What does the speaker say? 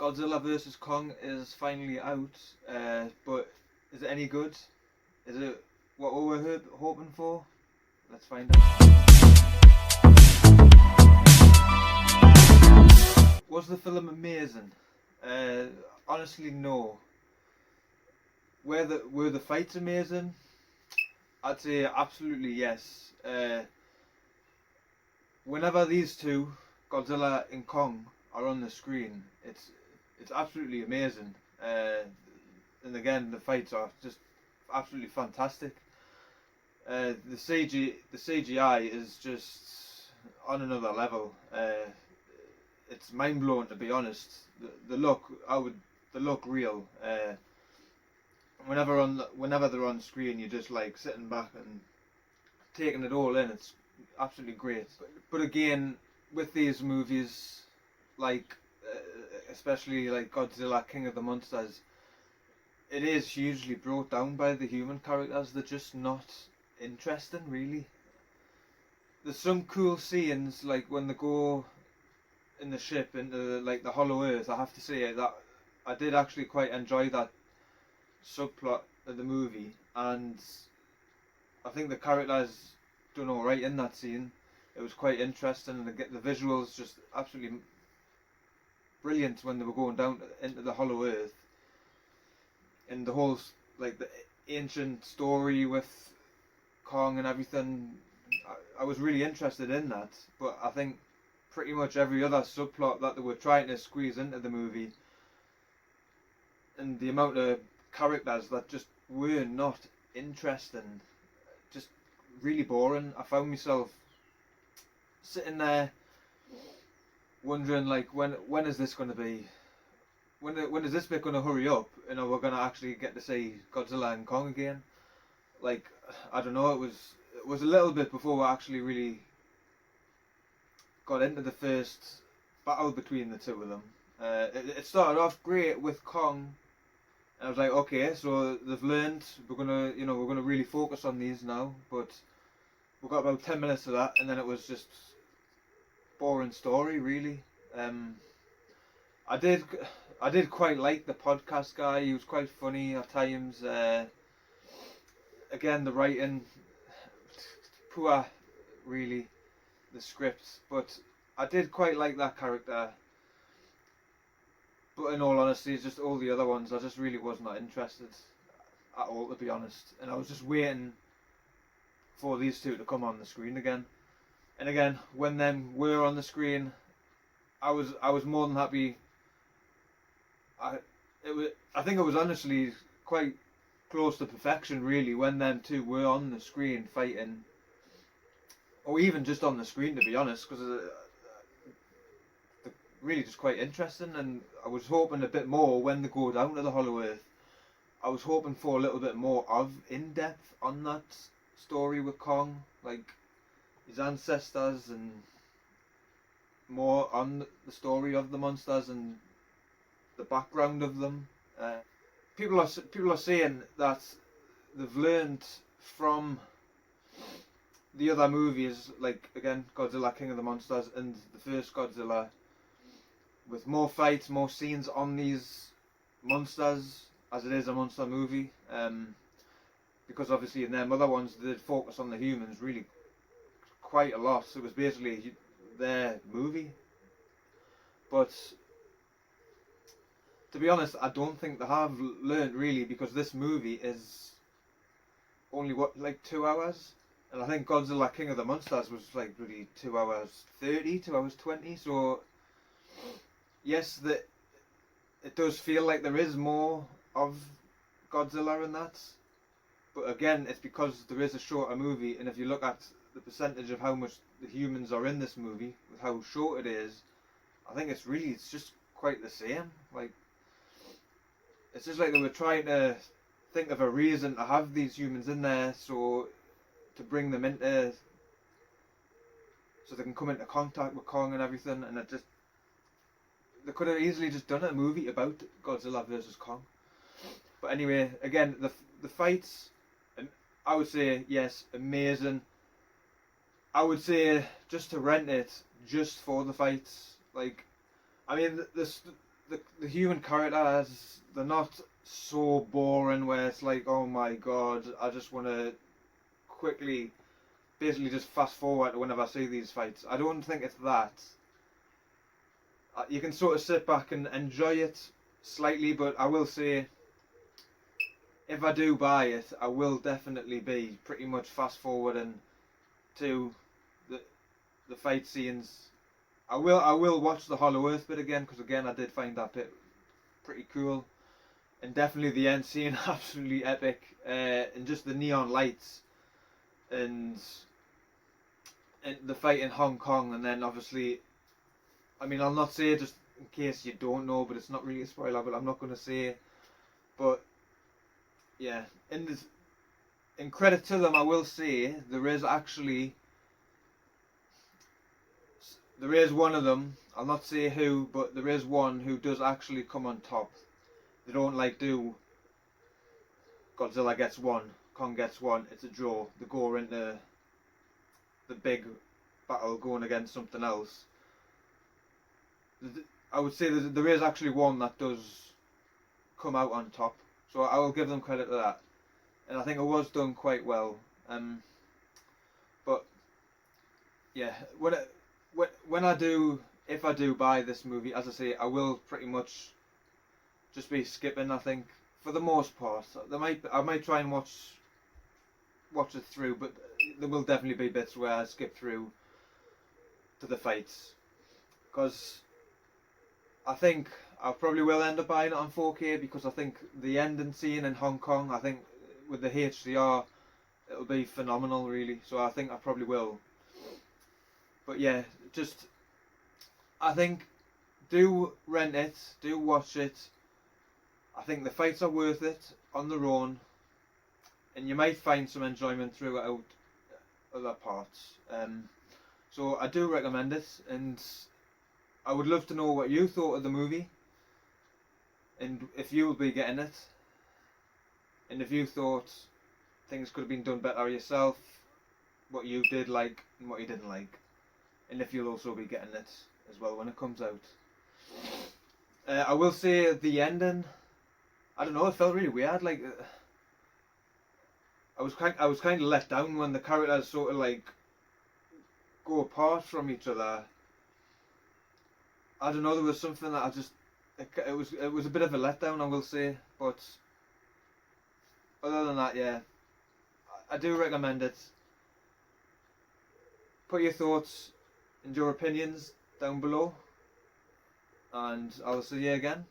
Godzilla vs Kong is finally out, but is it any good? Is it what we were hoping for? Let's find out. Was the film amazing? Honestly, no. Were the fights amazing? I'd say absolutely yes. Whenever these two, Godzilla and Kong, are on the screen, it's absolutely amazing. And again, the fights are just absolutely fantastic. The CGI is just on another level. It's mind blowing, to be honest. The look real. Whenever they're on screen, you're just like sitting back and taking it all in. It's absolutely great. But again, with these movies, like especially like Godzilla King of the Monsters, it is hugely brought down by the human characters. They're just not interesting, really. There's some cool scenes, like when they go in the ship into like the Hollow Earth. I have to say that I did actually quite enjoy that subplot of the movie, and I think the characters done all right in that scene. It was quite interesting, and the visuals just absolutely brilliant when they were going down into the Hollow Earth, and the whole like the ancient story with Kong and everything. I was really interested in that, but I think pretty much every other subplot that they were trying to squeeze into the movie, and the amount of characters that just were not interesting, just really boring. I found myself sitting there wondering, like, when is this going to be? When is this bit going to hurry up? And we're going to actually get to see Godzilla and Kong again. Like, I don't know. It was a little bit before we actually really got into the first battle between the two of them. It started off great with Kong. I was like, okay, so they've learned. We're gonna really focus on these now. But we got about 10 minutes of that, and then it was just boring story, really. I did quite like the podcast guy. He was quite funny at times. Again, the writing, poor, really, the script. But I did quite like that character. But in all honesty, it's just all the other ones, I just really was not interested at all, to be honest. And I was just waiting for these two to come on the screen again. And again, when them were on the screen, I was more than happy. I think it was honestly quite close to perfection, really, when them two were on the screen fighting, or even just on the screen, to be honest, because really just quite interesting. And I was hoping a bit more when they go down to the Hollow Earth. I was hoping for a little bit more of in-depth on that story with Kong, like his ancestors, and more on the story of the monsters and the background of them. People are saying that they've learned from the other movies, like again Godzilla King of the Monsters and the first Godzilla, with more fights, more scenes on these monsters, as it is a monster movie. Because obviously in them other ones they did focus on the humans really quite a lot. So it was basically their movie. But to be honest, I don't think they have learned really, because this movie is only like 2 hours, and I think Godzilla King of the Monsters was like really 2 hours 30, 2 hours 20. So yes, it does feel like there is more of Godzilla in that, but again, it's because there is a shorter movie, and if you look at the percentage of how much the humans are in this movie, with how short it is, I think it's just quite the same. Like, it's just like they were trying to think of a reason to have these humans in there, so to bring them into, so they can come into contact with Kong and everything, and they could have easily just done a movie about Godzilla vs Kong. But anyway, again, the fights, I would say yes, amazing. I would say just to rent it just for the fights. Like, I mean, the human characters, they're not so boring where it's like, oh my god, I just want to quickly, basically just fast forward to whenever I see these fights. I don't think it's that. You can sort of sit back and enjoy it slightly, but I will say, if I do buy it, I will definitely be pretty much fast forwarding to the fight scenes. I will watch the Hollow Earth bit again, because again I did find that bit pretty cool, and definitely the end scene absolutely epic, and just the neon lights and the fight in Hong Kong, and then obviously, I mean, I'll not say just in case you don't know, but it's not really a spoiler, but I'm not going to say, but yeah, in credit to them, I will say there is one of them, I'll not say who, but there is one who does actually come on top. They don't like do Godzilla gets one, Kong gets one, it's a draw. They go into the big battle going against something else. I would say that there is actually one that does come out on top, so I will give them credit for that, and I think it was done quite well. But yeah, if I do buy this movie, as I say, I will pretty much just be skipping. I think for the most part, I might try and watch it through, but there will definitely be bits where I skip through to the fights, because I think I probably will end up buying it on 4K, because I think the ending scene in Hong Kong, I think with the HDR, it'll be phenomenal, really. So I think I probably will. But yeah, just I think do rent it, do watch it. I think the fights are worth it on their own, and you might find some enjoyment throughout other parts. So I do recommend it, and I would love to know what you thought of the movie, and if you will be getting it, and if you thought things could have been done better yourself, what you did like and what you didn't like, and if you'll also be getting it as well when it comes out. I will say the ending, I don't know, it felt really weird. Like I was kind of let down when the characters sort of like go apart from each other. I don't know, there was something that it was a bit of a letdown, I will say, but other than that, yeah, I do recommend it. Put your thoughts and your opinions down below, and I'll see you again.